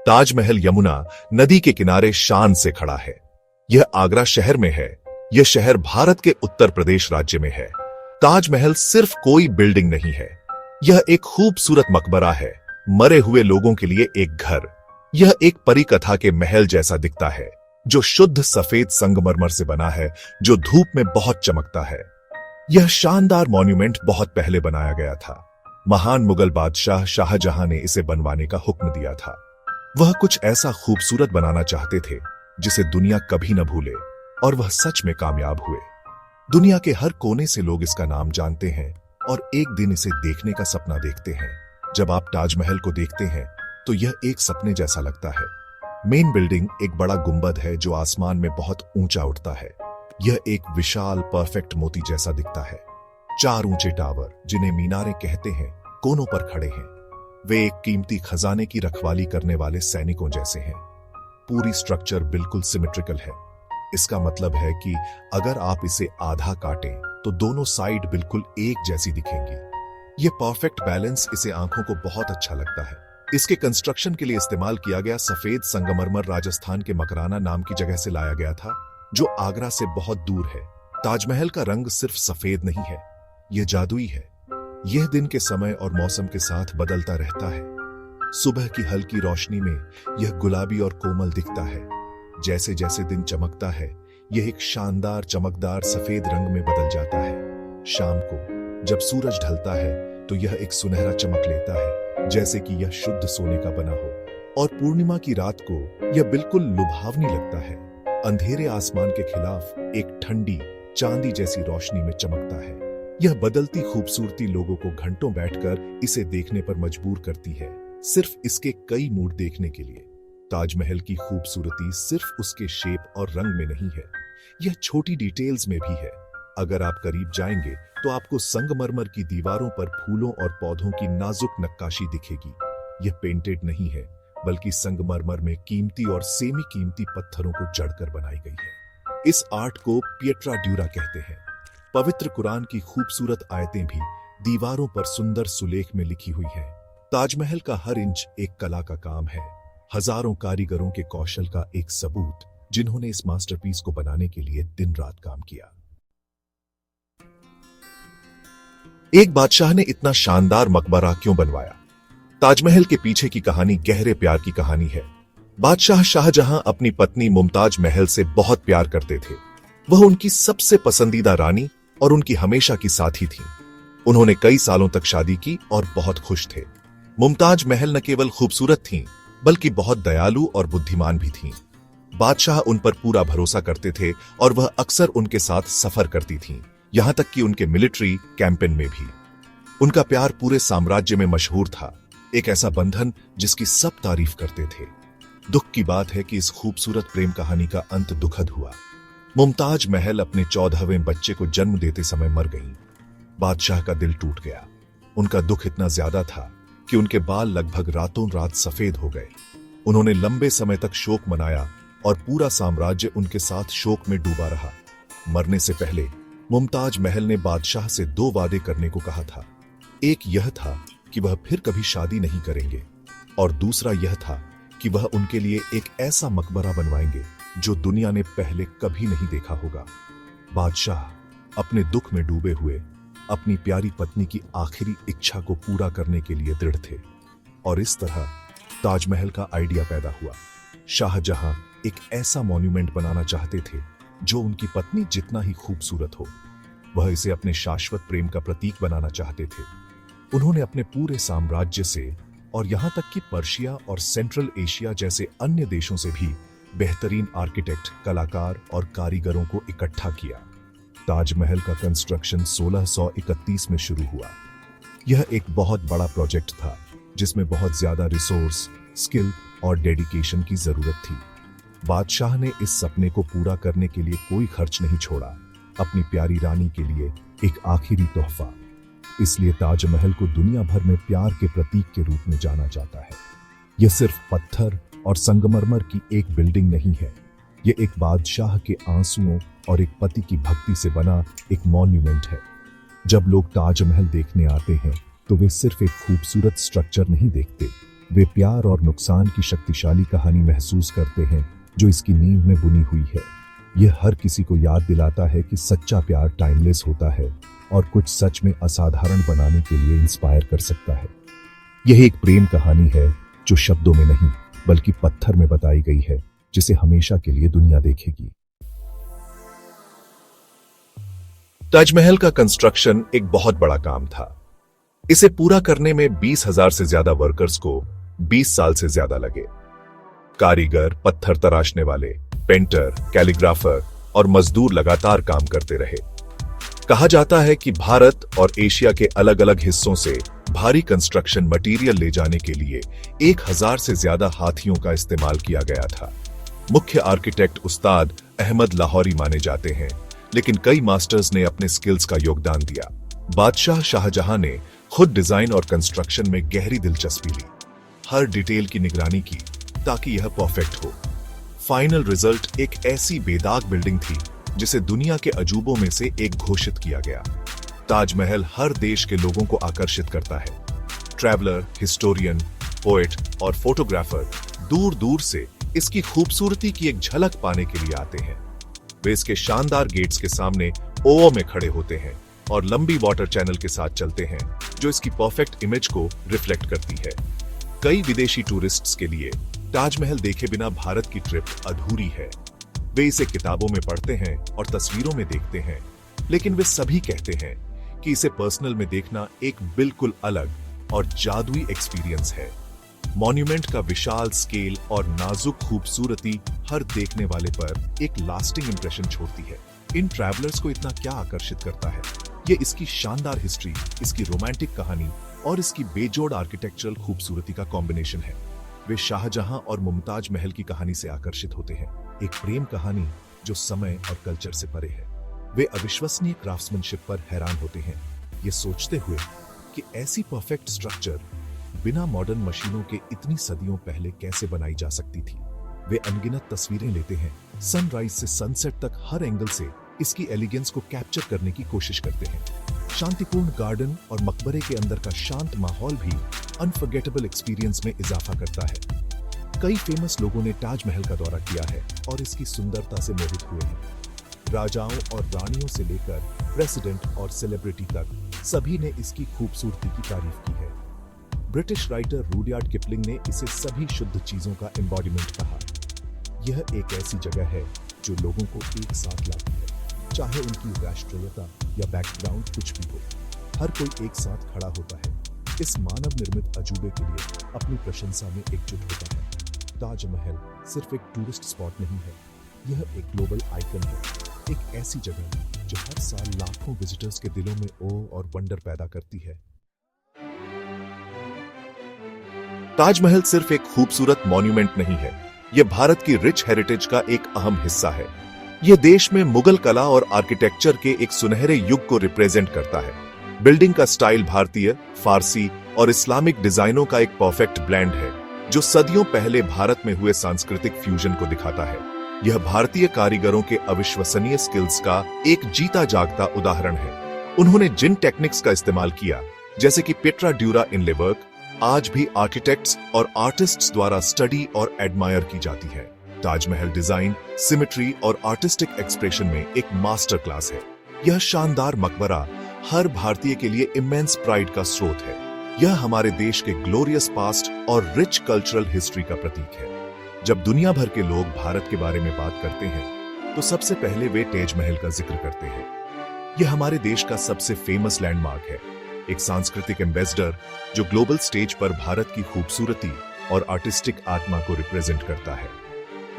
ताजमहल यमुना नदी के किनारे शान से खड़ा है। यह आगरा शहर में है। यह शहर भारत के उत्तर प्रदेश राज्य में है। ताजमहल सिर्फ कोई बिल्डिंग नहीं है, यह एक खूबसूरत मकबरा है, मरे हुए लोगों के लिए एक घर। यह एक परी कथा के महल जैसा दिखता है, जो शुद्ध सफेद संगमरमर से बना है, जो धूप में बहुत चमकता है। यह शानदार मॉन्यूमेंट बहुत पहले बनाया गया था। महान मुगल बादशाह शाहजहां ने इसे बनवाने का हुक्म दिया था। वह कुछ ऐसा खूबसूरत बनाना चाहते थे जिसे दुनिया कभी न भूले, और वह सच में कामयाब हुए। दुनिया के हर कोने से लोग इसका नाम जानते हैं और एक दिन इसे देखने का सपना देखते हैं। जब आप ताजमहल को देखते हैं तो यह एक सपने जैसा लगता है। मेन बिल्डिंग एक बड़ा गुंबद है जो आसमान में बहुत ऊंचा उठता है। यह एक विशाल परफेक्ट मोती जैसा दिखता है। 4 ऊंचे टावर, जिन्हें मीनारें कहते हैं, कोनों पर खड़े हैं। वे एक कीमती खजाने की रखवाली करने वाले सैनिकों जैसे हैं। पूरी स्ट्रक्चर बिल्कुल सिमेट्रिकल है। इसका मतलब है कि अगर आप इसे आधा काटें तो दोनों साइड बिल्कुल एक जैसी दिखेंगी। यह परफेक्ट बैलेंस इसे आंखों को बहुत अच्छा लगता है। इसके कंस्ट्रक्शन के लिए इस्तेमाल किया गया सफेद संगमरमर राजस्थान के मकराना नाम की जगह से लाया गया था, जो आगरा से बहुत दूर है। ताजमहल का रंग सिर्फ सफेद नहीं है, यह जादुई है। यह दिन के समय और मौसम के साथ बदलता रहता है। सुबह की हल्की रोशनी में यह गुलाबी और कोमल दिखता है। जैसे जैसे दिन चमकता है, यह एक शानदार चमकदार सफेद रंग में बदल जाता है। शाम को जब सूरज ढलता है तो यह एक सुनहरा चमक लेता है, जैसे कि यह शुद्ध सोने का बना हो। और पूर्णिमा की रात को यह बिल्कुल लुभावनी लगता है। अंधेरे आसमान के खिलाफ एक ठंडी चांदी जैसी रोशनी में चमकता है। यह बदलती खूबसूरती लोगों को घंटों बैठकर इसे देखने पर मजबूर करती है, सिर्फ इसके कई मूड देखने के लिए। ताजमहल की खूबसूरती सिर्फ उसके शेप और रंग में नहीं है, यह छोटी डिटेल्स में भी है। अगर आप करीब जाएंगे तो आपको संगमरमर की दीवारों पर फूलों और पौधों की नाजुक नक्काशी दिखेगी। यह पेंटेड नहीं है, बल्कि संगमरमर में कीमती और सेमी कीमती पत्थरों को जड़कर बनाई गई है। इस आर्ट को पिएट्रा ड्यूरा कहते हैं। पवित्र कुरान की खूबसूरत आयतें भी दीवारों पर सुंदर सुलेख में लिखी हुई हैं। ताजमहल का हर इंच एक कला का काम है, हजारों कारीगरों के कौशल का एक सबूत, जिन्होंने इस मास्टरपीस को बनाने के लिए दिन रात काम किया। एक बादशाह ने इतना शानदार मकबरा क्यों बनवाया? ताजमहल के पीछे की कहानी गहरे प्यार की कहानी है। बादशाह शाहजहां अपनी पत्नी मुमताज महल से बहुत प्यार करते थे। वह उनकी सबसे पसंदीदा रानी और उनकी हमेशा की साथी थी। उन्होंने कई सालों तक शादी की और बहुत खुश थे। मुमताज महल न केवल खूबसूरत थीं, बल्कि बहुत दयालु और बुद्धिमान भी थीं। बादशाह उन पर पूरा भरोसा करते थे और वह अक्सर उनके साथ सफर करती थीं, यहां तक कि उनके मिलिट्री कैंपेन में भी। उनका प्यार पूरे साम्राज्य में मशहूर था, एक ऐसा बंधन जिसकी सब तारीफ करते थे। दुख की बात है कि इस खूबसूरत प्रेम कहानी का अंत दुखद हुआ। मुमताज महल अपने 14वें बच्चे को जन्म देते समय मर गईं। बादशाह का दिल टूट गया। उनका दुख इतना ज्यादा था कि उनके बाल लगभग रातों रात सफेद हो गए। उन्होंने लंबे समय तक शोक मनाया और पूरा साम्राज्य उनके साथ शोक में डूबा रहा। मरने से पहले मुमताज महल ने बादशाह से 2 वादे करने को कहा था। एक यह था कि वह फिर कभी शादी नहीं करेंगे, और दूसरा यह था कि वह उनके लिए एक ऐसा मकबरा बनवाएंगे जो दुनिया ने पहले कभी नहीं देखा होगा। बादशाह अपने दुख में डूबे हुए अपनी प्यारी पत्नी की आखिरी इच्छा को पूरा करने के लिए दृढ़ थे, और इस तरह ताजमहल का आइडिया पैदा हुआ। शाहजहां एक ऐसा मॉन्यूमेंट बनाना चाहते थे जो उनकी पत्नी जितना ही खूबसूरत हो। वह इसे अपने शाश्वत प्रेम का प्रतीक बनाना चाहते थे। उन्होंने अपने पूरे साम्राज्य से और यहां तक कि पर्शिया और सेंट्रल एशिया जैसे अन्य देशों से भी बेहतरीन आर्किटेक्ट, कलाकार और कारीगरों को इकट्ठा किया। ताजमहल का कंस्ट्रक्शन 1631 में शुरू हुआ। यह एक बहुत बड़ा प्रोजेक्ट था जिसमें बहुत ज्यादा रिसोर्स, स्किल और डेडिकेशन की जरूरत थी। बादशाह ने इस सपने को पूरा करने के लिए कोई खर्च नहीं छोड़ा, अपनी प्यारी रानी के लिए एक आखिरी तोहफा। इसलिए ताजमहल को दुनिया भर में प्यार के प्रतीक के रूप में जाना जाता है। यह सिर्फ पत्थर और संगमरमर की एक बिल्डिंग नहीं है, यह एक बादशाह के आंसुओं और एक पति की भक्ति से बना एक मॉन्यूमेंट है। जब लोग ताजमहल देखने आते हैं तो वे सिर्फ एक खूबसूरत स्ट्रक्चर नहीं देखते, वे प्यार और नुकसान की शक्तिशाली कहानी महसूस करते हैं जो इसकी नींव में बुनी हुई है। यह हर किसी को याद दिलाता है कि सच्चा प्यार टाइमलेस होता है और कुछ सच में असाधारण बनाने के लिए इंस्पायर कर सकता है। यह एक प्रेम कहानी है जो शब्दों में नहीं बल्कि पत्थर में बताई गई है, जिसे हमेशा के लिए दुनिया देखेगी। ताजमहल का कंस्ट्रक्शन एक बहुत बड़ा काम था। इसे पूरा करने में 20,000 से ज्यादा वर्कर्स को 20 साल से ज्यादा लगे। कारीगर, पत्थर तराशने वाले, पेंटर, कैलीग्राफर और मजदूर लगातार काम करते रहे। कहा जाता है कि भारत और एशिया के अलग अलग हिस्सों से भारी कंस्ट्रक्शन मटेरियल ले जाने के लिए 1,000 से ज्यादा हाथियों का इस्तेमाल किया गया था। मुख्य आर्किटेक्ट उस्ताद अहमद लाहौरी माने जाते हैं, लेकिन कई मास्टर्स ने अपने स्किल्स का योगदान दिया। बादशाह शाहजहां ने खुद डिजाइन और कंस्ट्रक्शन में गहरी दिलचस्पी ली, हर डिटेल की निगरानी की ताकि यह परफेक्ट हो। फाइनल रिजल्ट एक ऐसी बेदाग बिल्डिंग थी जिसे दुनिया के अजूबों में से एक घोषित किया गया। ताजमहल हर देश के लोगों को आकर्षित करता है। ट्रैवलर, हिस्टोरियन, पोएट और फोटोग्राफर दूर दूर से इसकी खूबसूरती की एक झलक पाने के लिए आते हैं। वे इसके शानदार गेट्स के सामने ओव में खड़े होते हैं और लंबी वाटर चैनल के साथ चलते हैं जो इसकी परफेक्ट इमेज को रिफ्लेक्ट करती है। कई विदेशी टूरिस्ट्स के लिए ताजमहल देखे बिना भारत की ट्रिप अधूरी है। वे इसे किताबों में पढ़ते हैं और तस्वीरों में देखते हैं, लेकिन वे सभी कहते हैं कि इसे पर्सनल में देखना एक बिल्कुल अलग और जादुई एक्सपीरियंस है। मॉन्यूमेंट का विशाल स्केल और नाजुक खूबसूरती हर देखने वाले पर एक लास्टिंग इंप्रेशन छोड़ती है। इन ट्रैवलर्स को इतना क्या आकर्षित करता है? ये इसकी शानदार हिस्ट्री, इसकी रोमांटिक कहानी और इसकी बेजोड़ आर्किटेक्चरल खूबसूरती का कॉम्बिनेशन है। वे शाहजहां और मुमताज महल की कहानी से आकर्षित होते हैं, एक प्रेम कहानी जो समय और कल्चर से परे है। वे अविश्वसनीय क्राफ्ट्समैनशिप पर हैरान होते हैं, ये सोचते हुए कि ऐसी परफेक्ट स्ट्रक्चर बिना मॉडर्न मशीनों के इतनी सदियों पहले कैसे बनाई जा सकती थी। वे अनगिनत तस्वीरें लेते हैं, सनराइज से सनसेट तक हर एंगल से इसकी एलिगेंस को कैप्चर करने की कोशिश करते हैं। शांतिपूर्ण गार्डन और मकबरे के अंदर का शांत माहौल भी अनफॉरगेटेबल एक्सपीरियंस में इजाफा करता है। कई फेमस लोगों ने ताजमहल का दौरा किया है और इसकी सुंदरता से मोहित हुए हैं। राजाओं और रानियों से लेकर प्रेसिडेंट और सेलिब्रिटी तक सभी ने इसकी खूबसूरती की तारीफ की है। ब्रिटिश राइटर रूडयार्ड किपलिंग ने इसे सभी शुद्ध चीजों का एम्बॉडीमेंट कहा। यह एक ऐसी जगह है जो लोगों को एक साथ लाती है, चाहे उनकी राष्ट्रीयता या बैकग्राउंड कुछ भी हो। हर कोई एक साथ खड़ा होता है, इस मानव निर्मित अजूबे के लिए अपनी प्रशंसा में एकजुट होता है। ताजमहल सिर्फ एक टूरिस्ट स्पॉट नहीं है, यह एक ग्लोबल आइकन है, एक ऐसी जगह जो हर साल लाखों विजिटर्स के दिलों में ओ और वंडर पैदा करती है। ताजमहल सिर्फ एक खूबसूरत मॉन्यूमेंट नहीं है, यह भारत की रिच हेरिटेज का एक अहम हिस्सा है। यह देश में मुगल कला और आर्किटेक्चर के एक सुनहरे युग को रिप्रेजेंट करता है। बिल्डिंग का स्टाइल भारतीय, फारसी और इस्लामिक डिजाइनों का एक परफेक्ट ब्लेंड है जो सदियों पहले भारत में हुए सांस्कृतिक फ्यूजन को दिखाता है। यह भारतीय कारीगरों के अविश्वसनीय स्किल्स का एक जीता जागता उदाहरण है। उन्होंने जिन टेक्निक्स का इस्तेमाल किया, जैसे कि पेट्रा ड्यूरा इनले वर्क, आज भी आर्किटेक्ट्स और आर्टिस्ट्स द्वारा स्टडी और एडमायर की जाती है। ताजमहल डिजाइन, सिमेट्री और आर्टिस्टिक एक्सप्रेशन में एक मास्टर क्लास है। यह शानदार मकबरा हर भारतीय के लिए इमेंस प्राइड का स्रोत है। यह हमारे देश के ग्लोरियस पास्ट और रिच कल्चरल हिस्ट्री का प्रतीक है। जब दुनिया भर के लोग भारत के बारे में बात करते हैं तो सबसे पहले वे ताजमहल का जिक्र करते हैं। यह हमारे देश का सबसे फेमस लैंडमार्क है, एक सांस्कृतिक एम्बेसडर जो ग्लोबल स्टेज पर भारत की खूबसूरती और आर्टिस्टिक आत्मा को रिप्रेजेंट करता है।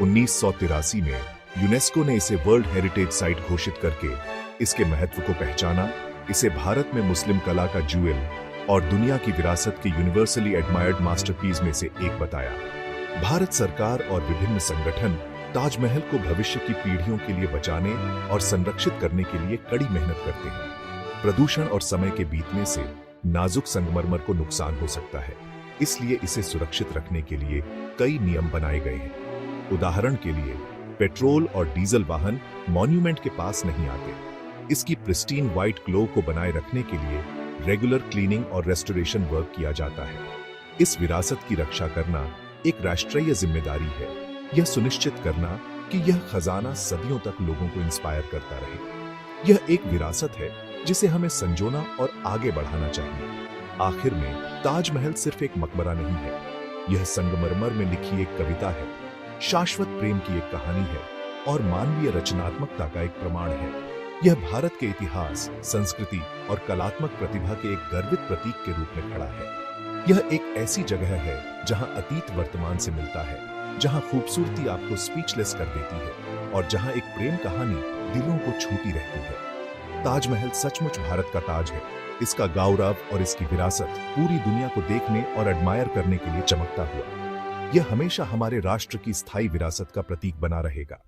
1983 में यूनेस्को ने इसे वर्ल्ड हेरिटेज साइट घोषित करके इसके महत्व को पहचाना, इसे भारत में मुस्लिम कला का ज्वेल और दुनिया की विरासत के यूनिवर्सली एडमायर्ड मास्टरपीस में से एक बताया। भारत सरकार और विभिन्न संगठन ताजमहल को भविष्य की पीढ़ियों के लिए बचाने और संरक्षित करने के लिए कड़ी मेहनत करते हैं। प्रदूषण और समय के बीतने से नाजुक संगमरमर को नुकसान हो सकता है, इसलिए इसे सुरक्षित रखने के लिए कई नियम बनाए गए हैं। उदाहरण के लिए, पेट्रोल और डीजल वाहन मॉन्यूमेंट के पास नहीं आते। इसकी प्रिस्टीन व्हाइट ग्लो को बनाए रखने के लिए रेगुलर क्लीनिंग और रेस्टोरेशन वर्क किया जाता है। इस विरासत की रक्षा करना एक राष्ट्रीय जिम्मेदारी है। यह सुनिश्चित करना कि यह खजाना सदियों तक लोगों को इंस्पायर करता रहे। यह एक विरासत है जिसे हमें संजोना और आगे बढ़ाना चाहिए। आखिर में ताजमहल सिर्फ एक मकबरा नहीं है, यह संगमरमर में लिखी एक कविता है, शाश्वत प्रेम की एक कहानी है और मानवीय रचनात्मकता का एक प्रमाण है। यह भारत के इतिहास, संस्कृति और कलात्मक प्रतिभा के एक गर्वित प्रतीक के रूप में खड़ा है। यह एक ऐसी जगह है जहां अतीत वर्तमान से मिलता है, जहां खूबसूरती आपको स्पीचलेस कर देती है और जहां एक प्रेम कहानी दिलों को छूती रहती है। ताजमहल सचमुच भारत का ताज है। इसका गौरव और इसकी विरासत पूरी दुनिया को देखने और एडमायर करने के लिए चमकता हुआ। यह हमेशा हमारे राष्ट्र की स्थायी विरासत का प्रतीक बना रहेगा।